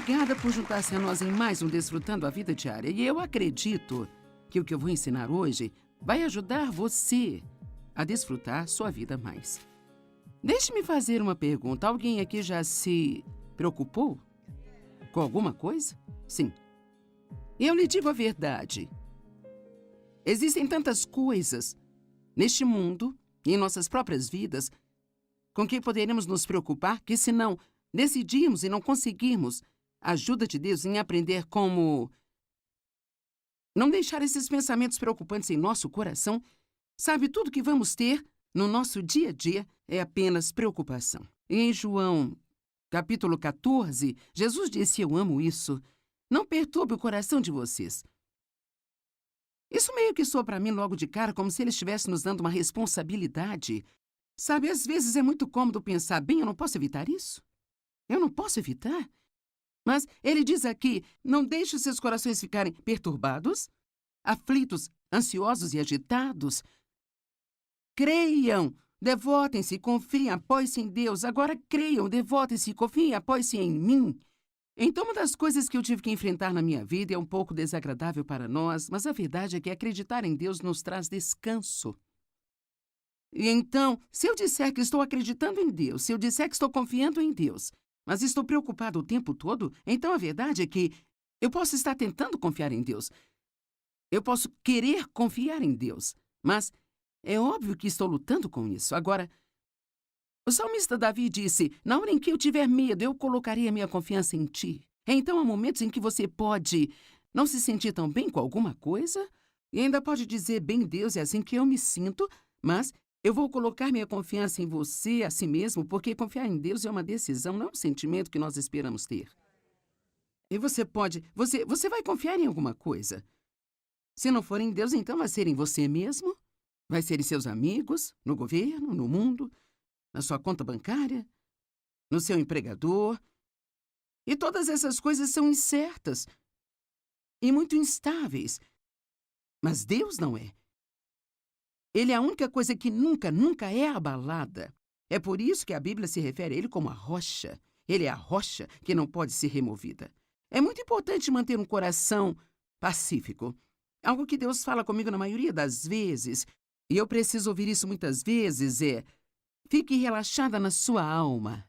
Obrigada por juntar-se a nós em mais um Desfrutando a Vida Diária. E eu acredito que o que eu vou ensinar hoje vai ajudar você a desfrutar sua vida mais. Deixe-me fazer uma pergunta. Alguém aqui já se preocupou com alguma coisa? Sim. Eu lhe digo a verdade. Existem tantas coisas neste mundo e em nossas próprias vidas com que poderemos nos preocupar que, se não decidirmos e não conseguirmos a ajuda de Deus em aprender como não deixar esses pensamentos preocupantes em nosso coração, sabe, tudo que vamos ter no nosso dia a dia é apenas preocupação. E em João, capítulo 14, Jesus disse: eu amo isso. Não perturbe o coração de vocês. Isso meio que soa para mim logo de cara como se ele estivesse nos dando uma responsabilidade. Sabe, às vezes é muito cômodo pensar, bem, eu não posso evitar isso. Eu não posso evitar. Mas ele diz aqui, não deixe seus corações ficarem perturbados, aflitos, ansiosos e agitados. Creiam, devotem-se, confiem, apoiem-se em Deus. Agora creiam, devotem-se, confiem e apoiem-se em mim. Então, uma das coisas que eu tive que enfrentar na minha vida é um pouco desagradável para nós, mas a verdade é que acreditar em Deus nos traz descanso. E então, se eu disser que estou acreditando em Deus, se eu disser que estou confiando em Deus, mas estou preocupado o tempo todo, então a verdade é que eu posso estar tentando confiar em Deus. Eu posso querer confiar em Deus, mas é óbvio que estou lutando com isso. Agora, o salmista Davi disse, na hora em que eu tiver medo, eu colocarei a minha confiança em ti. Então há momentos em que você pode não se sentir tão bem com alguma coisa e ainda pode dizer, bem, Deus, é assim que eu me sinto, mas eu vou colocar minha confiança em você, a si mesmo, porque confiar em Deus é uma decisão, não é um sentimento que nós esperamos ter. E você vai confiar em alguma coisa. Se não for em Deus, então vai ser em você mesmo, vai ser em seus amigos, no governo, no mundo, na sua conta bancária, no seu empregador. E todas essas coisas são incertas e muito instáveis. Mas Deus não é. Ele é a única coisa que nunca é abalada. É por isso que a Bíblia se refere a ele como a rocha. Ele é a rocha que não pode ser removida. É muito importante manter um coração pacífico. Algo que Deus fala comigo na maioria das vezes, e eu preciso ouvir isso muitas vezes, é: fique relaxada na sua alma.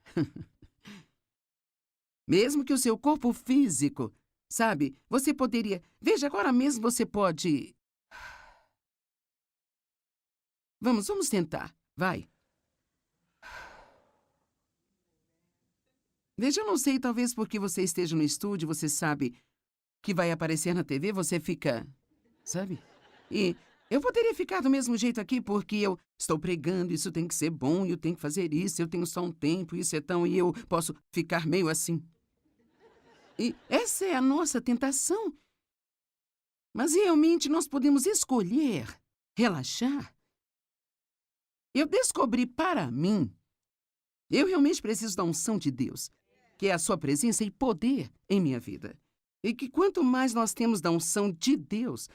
Mesmo que o seu corpo físico, sabe, você poderia... Veja, agora mesmo você pode... Vamos tentar. Vai. Veja, eu não sei, talvez porque você esteja no estúdio, você sabe que vai aparecer na TV, você fica... Sabe? E eu poderia ficar do mesmo jeito aqui porque eu estou pregando, isso tem que ser bom, eu tenho que fazer isso, eu tenho só um tempo, isso é tão... E eu posso ficar meio assim. E essa é a nossa tentação. Mas realmente nós podemos escolher relaxar. Eu descobri para mim, eu realmente preciso da unção de Deus, que é a sua presença e poder em minha vida. E que quanto mais nós temos da unção de Deus,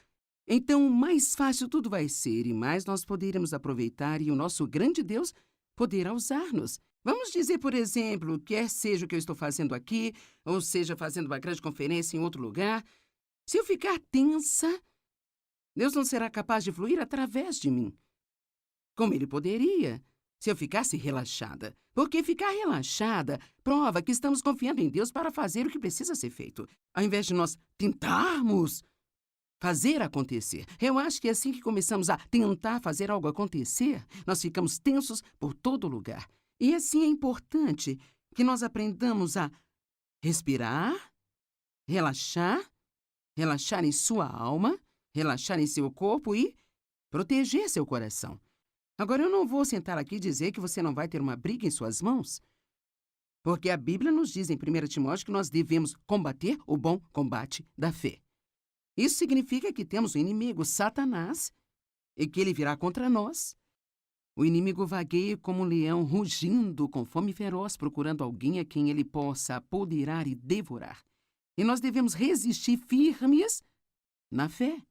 então mais fácil tudo vai ser e mais nós poderemos aproveitar e o nosso grande Deus poderá usar-nos. Vamos dizer, por exemplo, quer seja o que eu estou fazendo aqui, ou seja, fazendo uma grande conferência em outro lugar, se eu ficar tensa, Deus não será capaz de fluir através de mim. Como ele poderia, se eu ficasse relaxada. Porque ficar relaxada prova que estamos confiando em Deus para fazer o que precisa ser feito, ao invés de nós tentarmos fazer acontecer. Eu acho que assim que começamos a tentar fazer algo acontecer, nós ficamos tensos por todo lugar. E assim é importante que nós aprendamos a respirar, relaxar em sua alma, relaxar em seu corpo e proteger seu coração. Agora, eu não vou sentar aqui e dizer que você não vai ter uma briga em suas mãos, porque a Bíblia nos diz em 1 Timóteo que nós devemos combater o bom combate da fé. Isso significa que temos o inimigo, Satanás, e que ele virá contra nós. O inimigo vagueia como um leão, rugindo com fome feroz, procurando alguém a quem ele possa apoderar e devorar. E nós devemos resistir firmes na fé.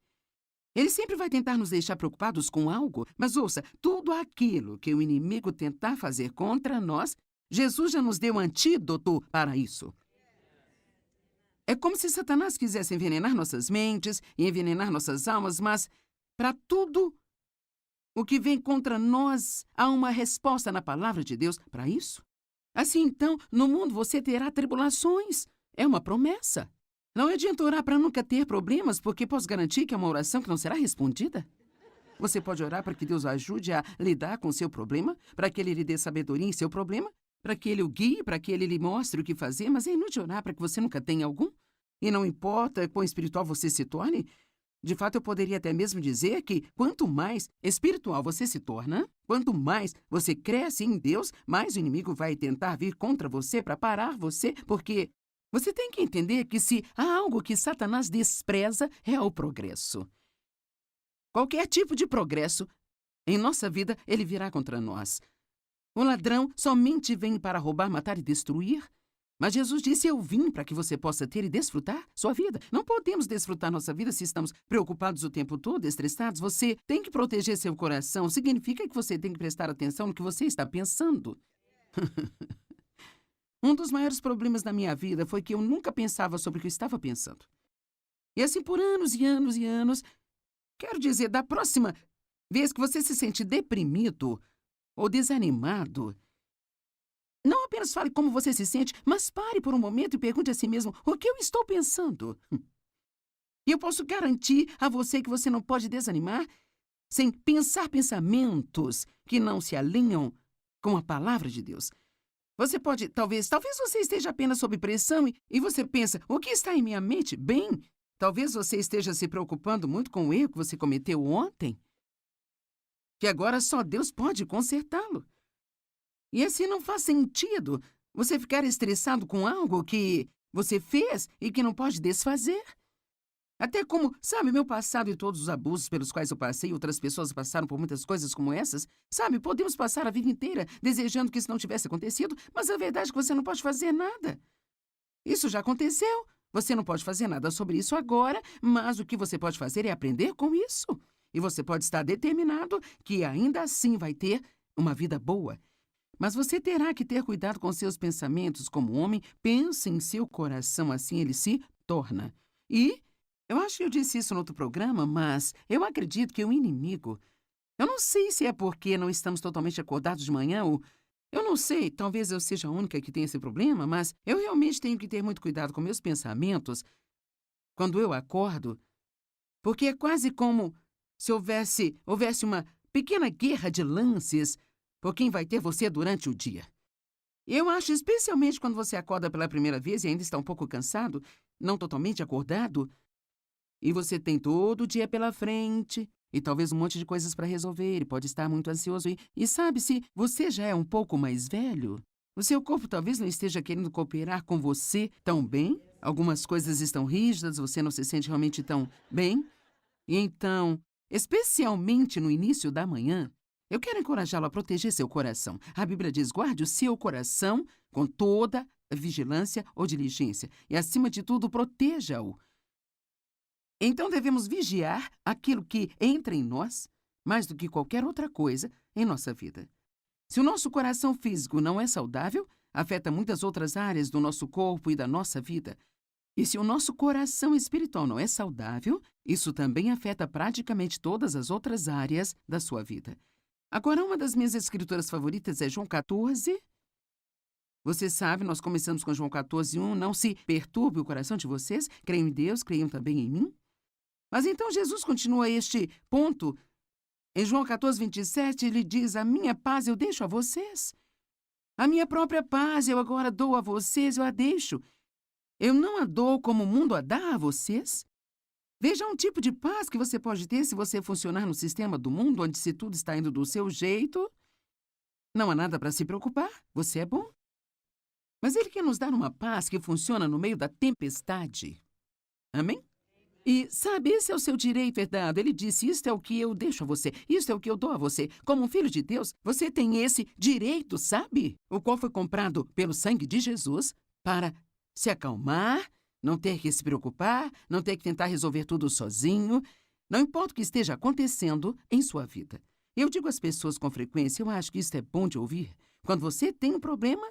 Ele sempre vai tentar nos deixar preocupados com algo, mas ouça, tudo aquilo que o inimigo tentar fazer contra nós, Jesus já nos deu antídoto para isso. É como se Satanás quisesse envenenar nossas mentes e envenenar nossas almas, mas para tudo o que vem contra nós, há uma resposta na palavra de Deus para isso. Assim, então, no mundo você terá tribulações. É uma promessa. Não adianta orar para nunca ter problemas, porque posso garantir que é uma oração que não será respondida. Você pode orar para que Deus o ajude a lidar com o seu problema, para que Ele lhe dê sabedoria em seu problema, para que Ele o guie, para que Ele lhe mostre o que fazer, mas é inútil orar para que você nunca tenha algum. E não importa quão espiritual você se torne, de fato eu poderia até mesmo dizer que quanto mais espiritual você se torna, quanto mais você cresce em Deus, mais o inimigo vai tentar vir contra você para parar você, porque você tem que entender que se há algo que Satanás despreza, é o progresso. Qualquer tipo de progresso em nossa vida, ele virá contra nós. O ladrão somente vem para roubar, matar e destruir. Mas Jesus disse, eu vim para que você possa ter e desfrutar sua vida. Não podemos desfrutar nossa vida se estamos preocupados o tempo todo, estressados. Você tem que proteger seu coração. Significa que você tem que prestar atenção no que você está pensando. Um dos maiores problemas da minha vida foi que eu nunca pensava sobre o que eu estava pensando. E assim por anos e anos e anos. Quero dizer, da próxima vez que você se sente deprimido ou desanimado, não apenas fale como você se sente, mas pare por um momento e pergunte a si mesmo o que eu estou pensando. E eu posso garantir a você que você não pode desanimar sem pensar pensamentos que não se alinham com a palavra de Deus. Você pode, talvez você esteja apenas sob pressão e você pensa, o que está em minha mente? Bem, talvez você esteja se preocupando muito com o erro que você cometeu ontem, que agora só Deus pode consertá-lo. E assim não faz sentido você ficar estressado com algo que você fez e que não pode desfazer. Até como, sabe, meu passado e todos os abusos pelos quais eu passei, outras pessoas passaram por muitas coisas como essas. Sabe, podemos passar a vida inteira desejando que isso não tivesse acontecido, mas a verdade é que você não pode fazer nada. Isso já aconteceu. Você não pode fazer nada sobre isso agora, mas o que você pode fazer é aprender com isso. E você pode estar determinado que ainda assim vai ter uma vida boa. Mas você terá que ter cuidado com seus pensamentos. Como homem, pense em seu coração, assim ele se torna. E eu acho que eu disse isso no outro programa, mas eu acredito que o inimigo... Eu não sei se é porque não estamos totalmente acordados de manhã ou... Eu não sei, talvez eu seja a única que tenha esse problema, mas eu realmente tenho que ter muito cuidado com meus pensamentos quando eu acordo, porque é quase como se houvesse uma pequena guerra de lances por quem vai ter você durante o dia. Eu acho, especialmente quando você acorda pela primeira vez e ainda está um pouco cansado, não totalmente acordado, e você tem todo o dia pela frente, e talvez um monte de coisas para resolver, e pode estar muito ansioso. E sabe, se você já é um pouco mais velho, o seu corpo talvez não esteja querendo cooperar com você tão bem. Algumas coisas estão rígidas, você não se sente realmente tão bem. E então, especialmente no início da manhã, eu quero encorajá-lo a proteger seu coração. A Bíblia diz, guarde o seu coração com toda vigilância ou diligência. E, acima de tudo, proteja-o. Então, devemos vigiar aquilo que entra em nós, mais do que qualquer outra coisa em nossa vida. Se o nosso coração físico não é saudável, afeta muitas outras áreas do nosso corpo e da nossa vida. E se o nosso coração espiritual não é saudável, isso também afeta praticamente todas as outras áreas da sua vida. Agora, uma das minhas escrituras favoritas é João 14. Você sabe, nós começamos com João 14:1. Não se perturbe o coração de vocês. Creiam em Deus, creiam também em mim. Mas então Jesus continua este ponto. Em João 14:27, ele diz, a minha paz eu deixo a vocês. A minha própria paz eu agora dou a vocês, eu a deixo. Eu não a dou como o mundo a dá a vocês. Veja um tipo de paz que você pode ter se você funcionar no sistema do mundo, onde se tudo está indo do seu jeito, não há nada para se preocupar, você é bom. Mas ele quer nos dar uma paz que funciona no meio da tempestade. Amém? E, sabe, esse é o seu direito herdado. Ele disse, isto é o que eu deixo a você, isto é o que eu dou a você. Como um filho de Deus, você tem esse direito, sabe? O qual foi comprado pelo sangue de Jesus para se acalmar, não ter que se preocupar, não ter que tentar resolver tudo sozinho. Não importa o que esteja acontecendo em sua vida. Eu digo às pessoas com frequência, eu acho que isso é bom de ouvir. Quando você tem um problema,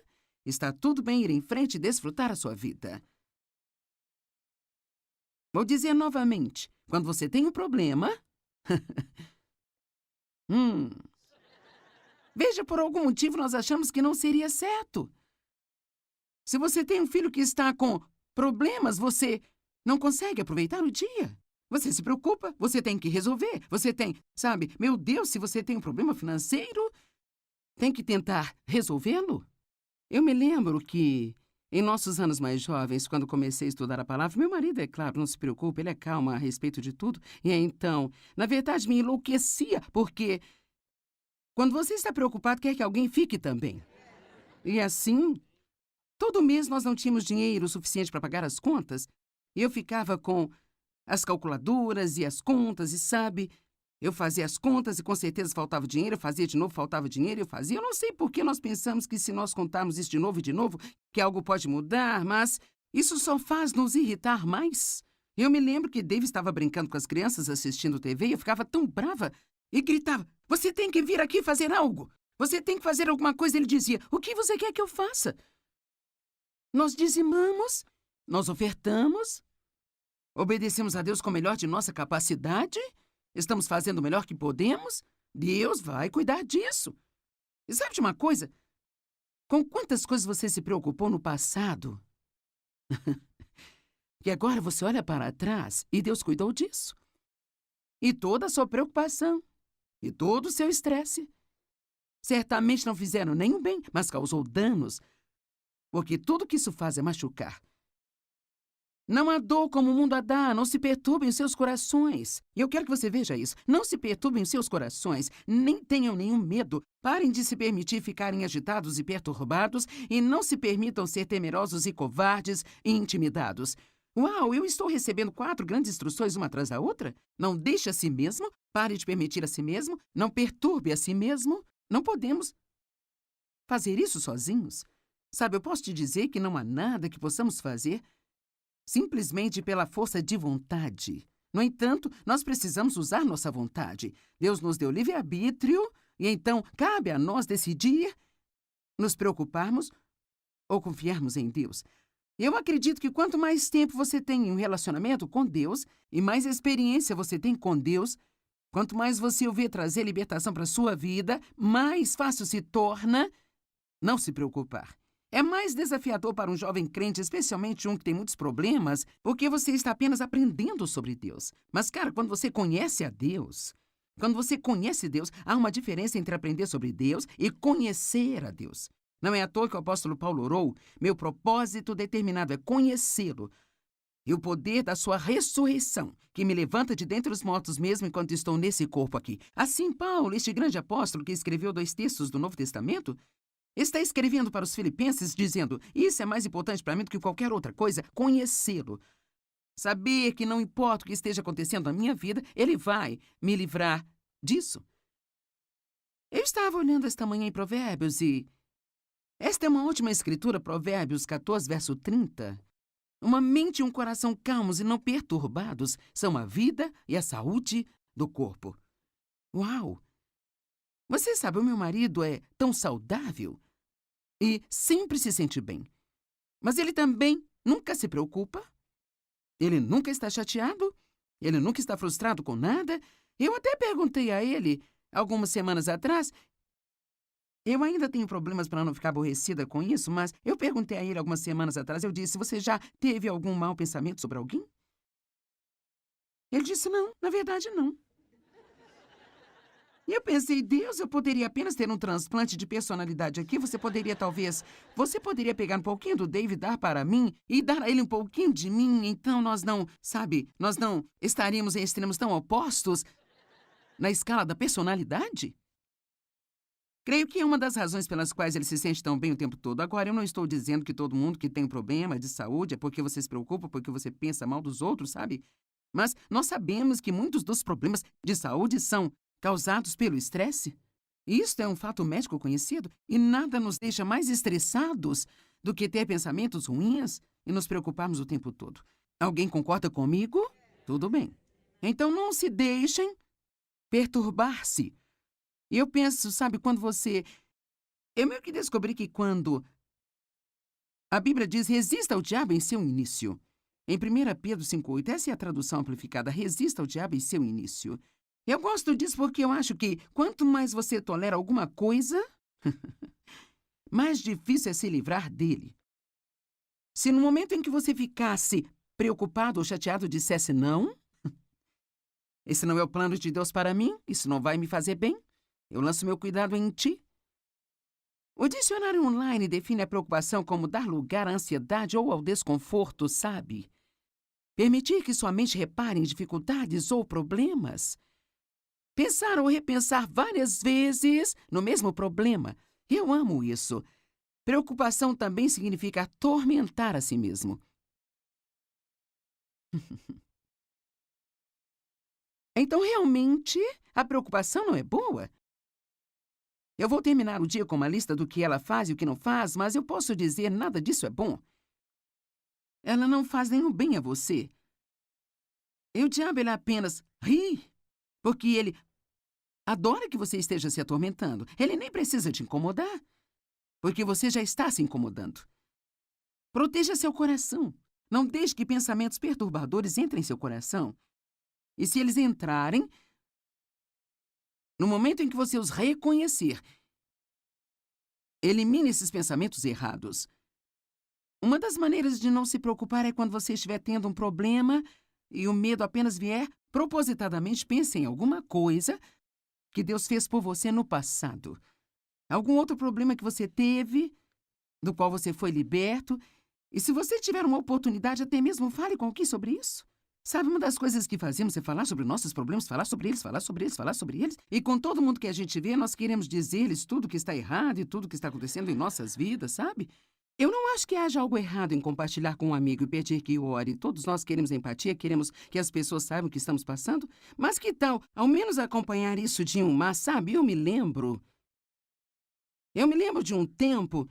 está tudo bem ir em frente e desfrutar a sua vida. Vou dizer novamente. Quando você tem um problema... Veja, por algum motivo nós achamos que não seria certo. Se você tem um filho que está com problemas, você não consegue aproveitar o dia. Você se preocupa, você tem que resolver. Você tem, sabe, meu Deus, se você tem um problema financeiro, tem que tentar resolvê-lo. Eu me lembro que, em nossos anos mais jovens, quando comecei a estudar a palavra, meu marido, é claro, não se preocupa, ele é calmo a respeito de tudo. E então, na verdade, me enlouquecia, porque quando você está preocupado, quer que alguém fique também. E assim, todo mês nós não tínhamos dinheiro suficiente para pagar as contas, e eu ficava com as calculadoras e as contas, e sabe, eu fazia as contas e com certeza faltava dinheiro, eu fazia de novo, faltava dinheiro, eu fazia. Eu não sei por que nós pensamos que se nós contarmos isso de novo e de novo, que algo pode mudar, mas isso só faz nos irritar mais. Eu me lembro que Dave estava brincando com as crianças assistindo TV e eu ficava tão brava e gritava, você tem que vir aqui fazer algo, você tem que fazer alguma coisa. Ele dizia, o que você quer que eu faça? Nós dizimamos, nós ofertamos, obedecemos a Deus com o melhor de nossa capacidade, estamos fazendo o melhor que podemos, Deus vai cuidar disso. E sabe de uma coisa? Com quantas coisas você se preocupou no passado? Que agora você olha para trás e Deus cuidou disso. E toda a sua preocupação, e todo o seu estresse, certamente não fizeram nenhum bem, mas causou danos, porque tudo que isso faz é machucar. Não há dor como o mundo a dá, não se perturbem os seus corações. E eu quero que você veja isso. Não se perturbem os seus corações, nem tenham nenhum medo. Parem de se permitir ficarem agitados e perturbados e não se permitam ser temerosos e covardes e intimidados. Uau, eu estou recebendo 4 grandes instruções uma atrás da outra? Não deixe a si mesmo, pare de permitir a si mesmo, não perturbe a si mesmo. Não podemos fazer isso sozinhos. Sabe, eu posso te dizer que não há nada que possamos fazer simplesmente pela força de vontade. No entanto, nós precisamos usar nossa vontade. Deus nos deu livre-arbítrio e então cabe a nós decidir nos preocuparmos ou confiarmos em Deus. Eu acredito que quanto mais tempo você tem em um relacionamento com Deus e mais experiência você tem com Deus, quanto mais você o vê trazer libertação para a sua vida, mais fácil se torna não se preocupar. É mais desafiador para um jovem crente, especialmente um que tem muitos problemas, porque você está apenas aprendendo sobre Deus. Mas, cara, quando você conhece a Deus, há uma diferença entre aprender sobre Deus e conhecer a Deus. Não é à toa que o apóstolo Paulo orou, meu propósito determinado é conhecê-lo e o poder da sua ressurreição, que me levanta de dentre os mortos mesmo enquanto estou nesse corpo aqui. Assim, Paulo, este grande apóstolo que escreveu 2 textos do Novo Testamento, está escrevendo para os filipenses dizendo, isso é mais importante para mim do que qualquer outra coisa, conhecê-lo. Saber que não importa o que esteja acontecendo na minha vida, ele vai me livrar disso. Eu estava olhando esta manhã em Provérbios e esta é uma última escritura, Provérbios 14, verso 30. Uma mente e um coração calmos e não perturbados são a vida e a saúde do corpo. Uau! Você sabe, o meu marido é tão saudável e sempre se sente bem. Mas ele também nunca se preocupa. Ele nunca está chateado. Ele nunca está frustrado com nada. Eu até perguntei a ele, algumas semanas atrás, eu ainda tenho problemas para não ficar aborrecida com isso, mas eu perguntei a ele algumas semanas atrás, eu disse, você já teve algum mau pensamento sobre alguém? Ele disse, não, na verdade não. E eu pensei, Deus, eu poderia apenas ter um transplante de personalidade aqui. Você poderia pegar um pouquinho do David, dar para mim e dar a ele um pouquinho de mim. Então nós não estaríamos em extremos tão opostos na escala da personalidade? Creio que é uma das razões pelas quais ele se sente tão bem o tempo todo. Agora, eu não estou dizendo que todo mundo que tem um problema de saúde é porque você se preocupa, porque você pensa mal dos outros, sabe? Mas nós sabemos que muitos dos problemas de saúde são causados pelo estresse. Isto é um fato médico conhecido e nada nos deixa mais estressados do que ter pensamentos ruins e nos preocuparmos o tempo todo. Alguém concorda comigo? Tudo bem. Então não se deixem perturbar-se. E eu penso, sabe, eu meio que descobri que quando a Bíblia diz resista ao diabo em seu início, Em 1 Pedro 5,8, essa é a tradução amplificada: resista ao diabo em seu início. Eu gosto disso porque eu acho que quanto mais você tolera alguma coisa, mais difícil é se livrar dele. Se no momento em que você ficasse preocupado ou chateado dissesse não, esse não é o plano de Deus para mim, isso não vai me fazer bem, eu lanço meu cuidado em ti. O dicionário online define a preocupação como dar lugar à ansiedade ou ao desconforto, sabe? Permitir que sua mente repare em dificuldades ou problemas. Pensar ou repensar várias vezes no mesmo problema. Eu amo isso. Preocupação também significa atormentar a si mesmo. Então, realmente, a preocupação não é boa? Eu vou terminar o dia com uma lista do que ela faz e o que não faz, mas eu posso dizer nada disso é bom. Ela não faz nenhum bem a você. E o diabo, ele apenas ri, porque ele adora que você esteja se atormentando. Ele nem precisa te incomodar, porque você já está se incomodando. Proteja seu coração. Não deixe que pensamentos perturbadores entrem em seu coração. E se eles entrarem, no momento em que você os reconhecer, elimine esses pensamentos errados. Uma das maneiras de não se preocupar é quando você estiver tendo um problema e o medo apenas vier, propositadamente pense em alguma coisa que Deus fez por você no passado. Algum outro problema que você teve, do qual você foi liberto. E se você tiver uma oportunidade, até mesmo fale com alguém sobre isso. Sabe, uma das coisas que fazemos é falar sobre nossos problemas, falar sobre eles, falar sobre eles, falar sobre eles. E com todo mundo que a gente vê, nós queremos dizer-lhes tudo que está errado e tudo que está acontecendo em nossas vidas, sabe? Eu não acho que haja algo errado em compartilhar com um amigo e pedir que ore. Todos nós queremos empatia, queremos que as pessoas saibam o que estamos passando. Mas que tal, ao menos, acompanhar isso de um mas, sabe? Eu me lembro de um tempo.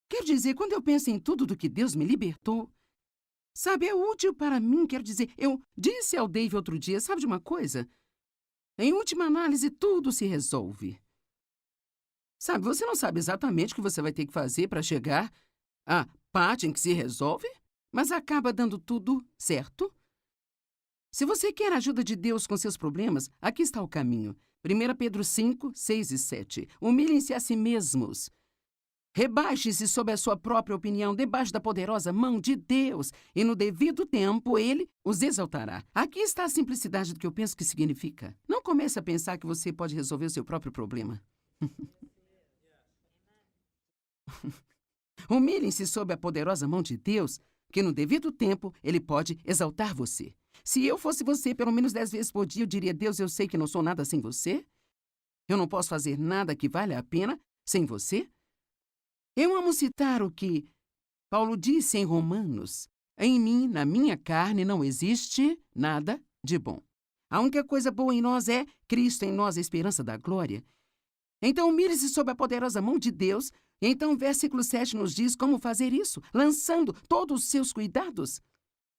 Quero dizer, quando eu penso em tudo do que Deus me libertou, sabe, é útil para mim. Quero dizer, eu disse ao Dave outro dia, sabe de uma coisa? Em última análise, tudo se resolve. Sabe, você não sabe exatamente o que você vai ter que fazer para chegar à parte em que se resolve, mas acaba dando tudo certo. Se você quer a ajuda de Deus com seus problemas, aqui está o caminho. 1 Pedro 5, 6 e 7. Humilhem-se a si mesmos. Rebaixe-se sob a sua própria opinião, debaixo da poderosa mão de Deus, e no devido tempo Ele os exaltará. Aqui está a simplicidade do que eu penso que significa. Não comece a pensar que você pode resolver o seu próprio problema. Humilhem-se sob a poderosa mão de Deus, que no devido tempo Ele pode exaltar você. Se eu fosse você, pelo menos 10 vezes por dia, eu diria: Deus, eu sei que não sou nada sem você. Eu não posso fazer nada que valha a pena sem você. Eu amo citar o que Paulo disse em Romanos: em mim, na minha carne, não existe nada de bom. A única coisa boa em nós é Cristo em nós, a esperança da glória. Então, humilhe-se sob a poderosa mão de Deus. E então, o versículo 7 nos diz como fazer isso, lançando todos os seus cuidados,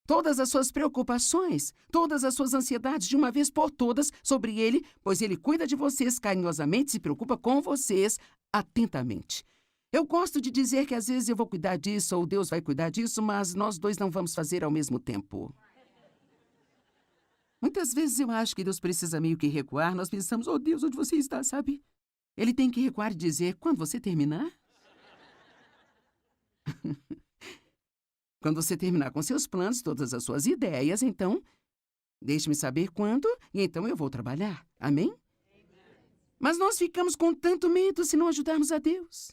todas as suas preocupações, todas as suas ansiedades de uma vez por todas sobre Ele, pois Ele cuida de vocês carinhosamente, se preocupa com vocês atentamente. Eu gosto de dizer que às vezes eu vou cuidar disso ou Deus vai cuidar disso, mas nós dois não vamos fazer ao mesmo tempo. Muitas vezes eu acho que Deus precisa meio que recuar. Nós pensamos: oh Deus, onde você está, sabe? Ele tem que recuar e dizer: quando você terminar? Quando você terminar com seus planos, todas as suas ideias, então, deixe-me saber quando e então eu vou trabalhar. Amém? Mas nós ficamos com tanto medo se não ajudarmos a Deus.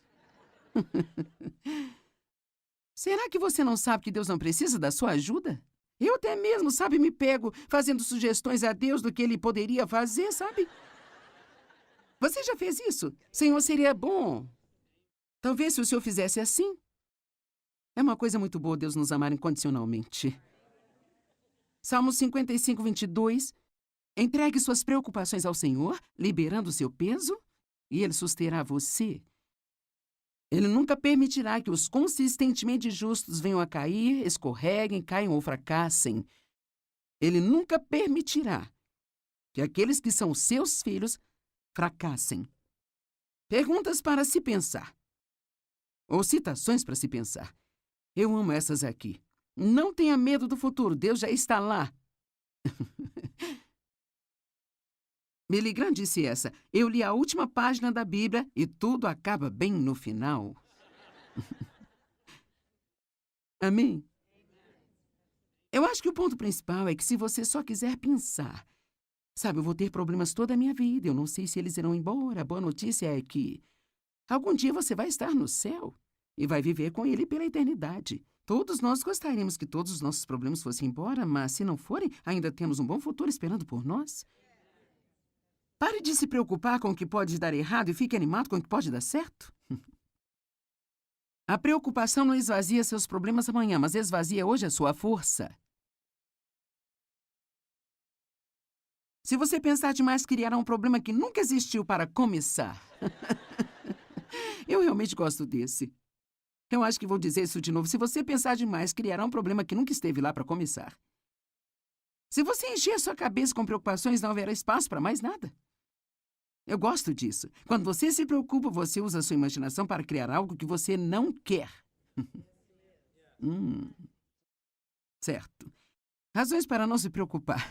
Será que você não sabe que Deus não precisa da sua ajuda? Eu até mesmo, sabe, me pego fazendo sugestões a Deus do que Ele poderia fazer, sabe? Você já fez isso? Senhor, seria bom. Talvez se o Senhor fizesse assim. É uma coisa muito boa Deus nos amar incondicionalmente. Salmo 55, 22. Entregue suas preocupações ao Senhor, liberando o seu peso, e Ele susterá você. Ele nunca permitirá que os consistentemente justos venham a cair, escorreguem, caiam ou fracassem. Ele nunca permitirá que aqueles que são seus filhos fracassem. Perguntas para se pensar. Ou citações para se pensar. Eu amo essas aqui. Não tenha medo do futuro, Deus já está lá. Billy Graham disse essa. Eu li a última página da Bíblia e tudo acaba bem no final. Amém? Eu acho que o ponto principal é que se você só quiser pensar, sabe, eu vou ter problemas toda a minha vida, eu não sei se eles irão embora. A boa notícia é que algum dia você vai estar no céu e vai viver com ele pela eternidade. Todos nós gostaríamos que todos os nossos problemas fossem embora, mas se não forem, ainda temos um bom futuro esperando por nós. Pare de se preocupar com o que pode dar errado e fique animado com o que pode dar certo. A preocupação não esvazia seus problemas amanhã, mas esvazia hoje a sua força. Se você pensar demais, criará um problema que nunca existiu para começar. Eu realmente gosto desse. Eu acho que vou dizer isso de novo. Se você pensar demais, criará um problema que nunca esteve lá para começar. Se você encher a sua cabeça com preocupações, não haverá espaço para mais nada. Eu gosto disso. Quando você se preocupa, você usa a sua imaginação para criar algo que você não quer. Certo. Razões para não se preocupar.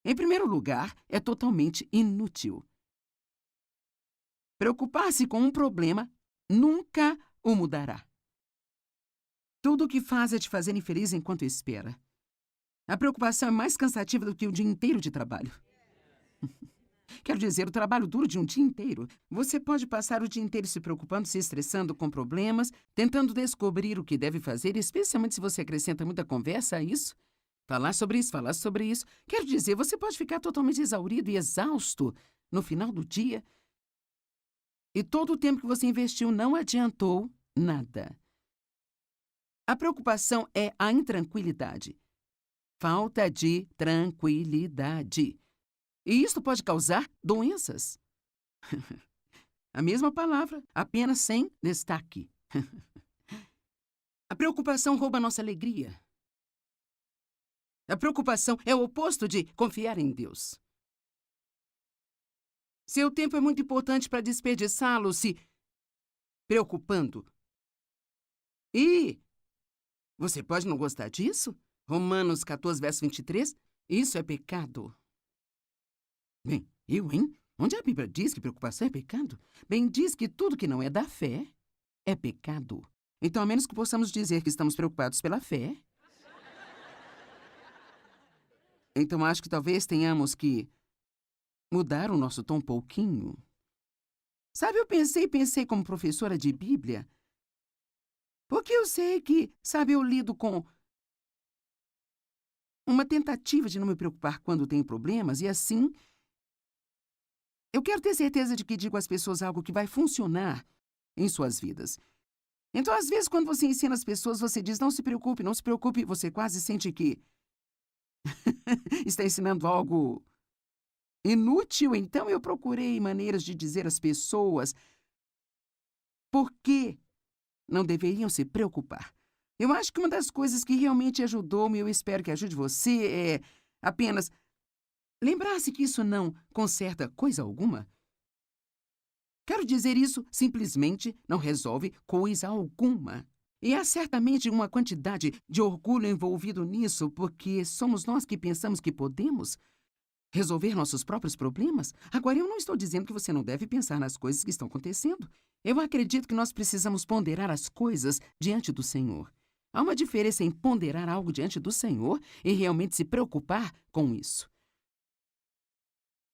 Em primeiro lugar, é totalmente inútil. Preocupar-se com um problema nunca o mudará. Tudo o que faz é te fazer infeliz enquanto espera. A preocupação é mais cansativa do que o dia inteiro de trabalho. Quero dizer, o trabalho duro de um dia inteiro. Você pode passar o dia inteiro se preocupando, se estressando com problemas, tentando descobrir o que deve fazer, especialmente se você acrescenta muita conversa a isso. Falar sobre isso, falar sobre isso. Quero dizer, você pode ficar totalmente exaurido e exausto no final do dia. E todo o tempo que você investiu não adiantou nada. A preocupação é a intranquilidade. Falta de tranquilidade. E isso pode causar doenças. A mesma palavra, apenas sem destaque. A preocupação rouba a nossa alegria. A preocupação é o oposto de confiar em Deus. Seu tempo é muito importante para desperdiçá-lo se preocupando. E você pode não gostar disso? Romanos 14, verso 23. Isso é pecado. Bem, hein? Onde a Bíblia diz que preocupação é pecado? Bem, diz que tudo que não é da fé é pecado. Então, a menos que possamos dizer que estamos preocupados pela fé, então acho que talvez tenhamos que mudar o nosso tom um pouquinho. Sabe, eu pensei como professora de Bíblia, porque eu sei que, sabe, eu lido com uma tentativa de não me preocupar quando tenho problemas, e assim, eu quero ter certeza de que digo às pessoas algo que vai funcionar em suas vidas. Então, às vezes, quando você ensina as pessoas, você diz, não se preocupe, não se preocupe, você quase sente que está ensinando algo inútil. Então, eu procurei maneiras de dizer às pessoas por que não deveriam se preocupar. Eu acho que uma das coisas que realmente ajudou-me, eu espero que ajude você, é apenas lembrar-se que isso não conserta coisa alguma. Quero dizer, isso simplesmente não resolve coisa alguma. E há certamente uma quantidade de orgulho envolvido nisso, porque somos nós que pensamos que podemos resolver nossos próprios problemas. Agora, eu não estou dizendo que você não deve pensar nas coisas que estão acontecendo. Eu acredito que nós precisamos ponderar as coisas diante do Senhor. Há uma diferença em ponderar algo diante do Senhor e realmente se preocupar com isso.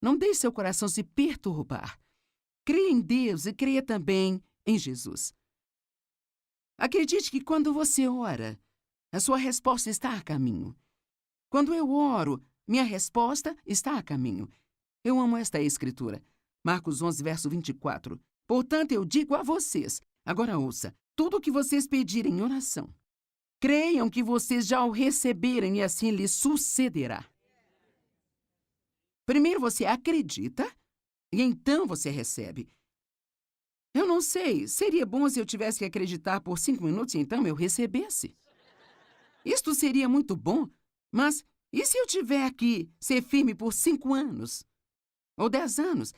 Não deixe seu coração se perturbar. Creia em Deus e creia também em Jesus. Acredite que quando você ora, a sua resposta está a caminho. Quando eu oro, minha resposta está a caminho. Eu amo esta escritura. Marcos 11, verso 24. Portanto, eu digo a vocês, agora ouça, tudo o que vocês pedirem em oração, creiam que vocês já o receberem e assim lhes sucederá. Primeiro você acredita e então você recebe. Eu não sei, seria bom se eu tivesse que acreditar por 5 minutos e então eu recebesse. Isto seria muito bom, mas e se eu tiver que ser firme por 5 anos? Ou 10 anos?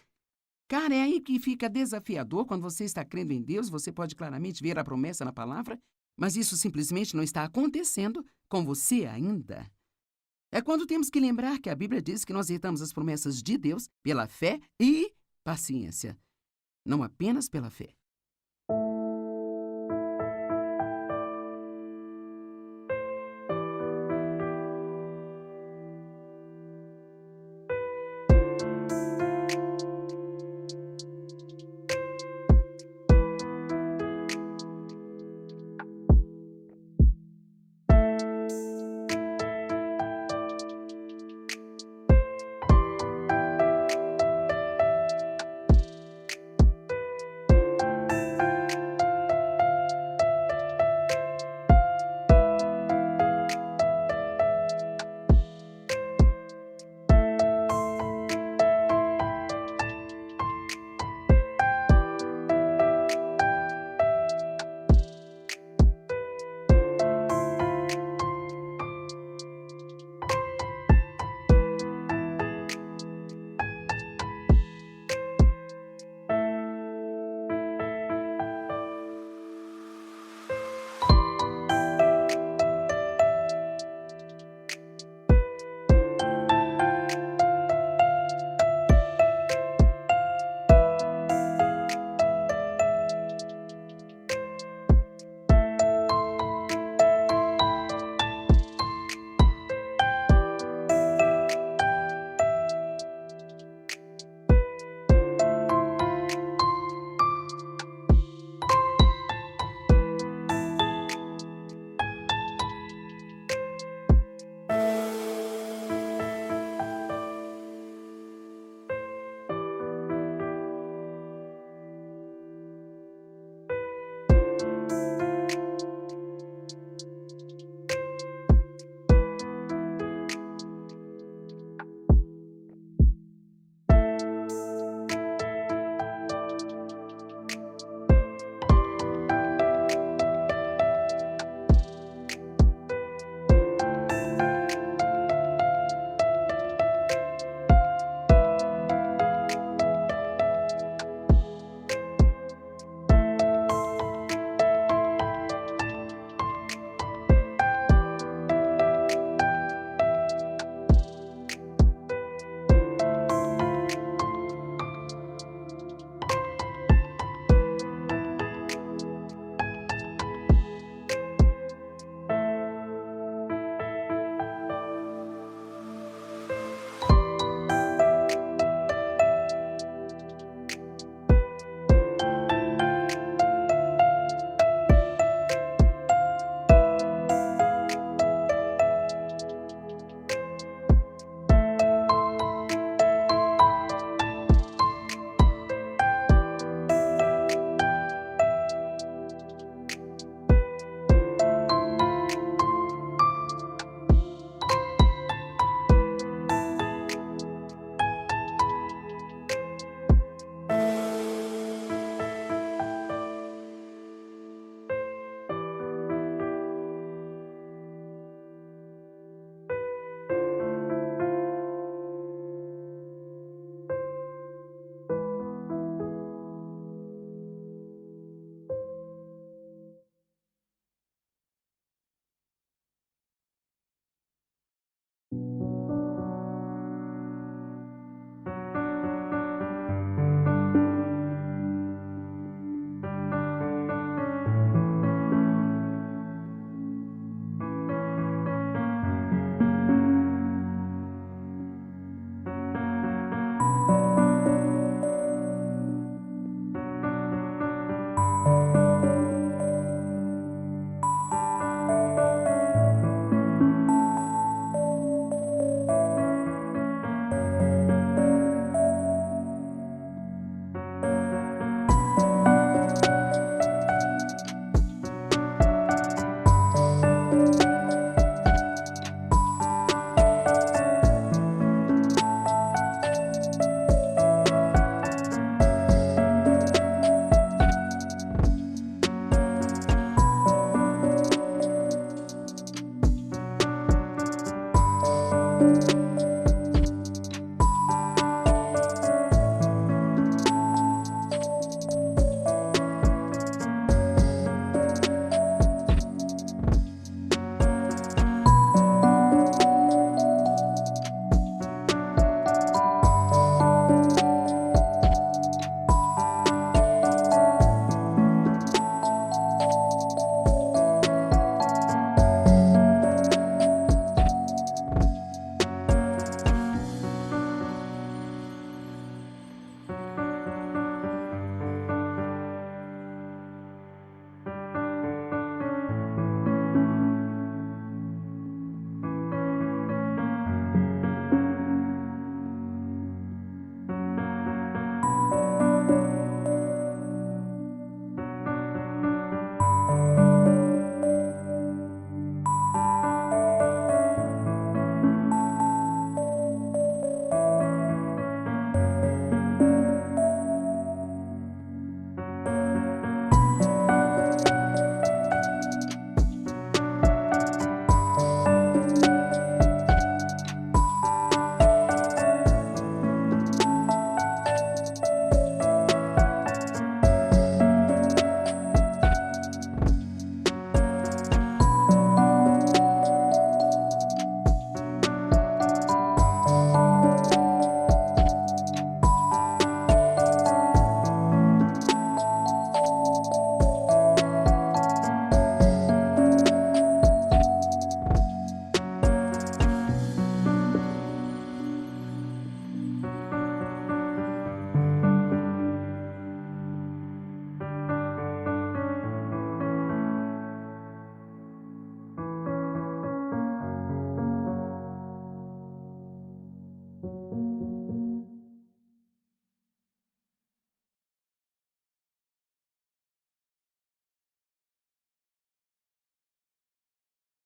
Cara, é aí que fica desafiador quando você está crendo em Deus, você pode claramente ver a promessa na palavra. Mas isso simplesmente não está acontecendo com você ainda. É quando temos que lembrar que a Bíblia diz que nós herdamos as promessas de Deus pela fé e paciência, não apenas pela fé.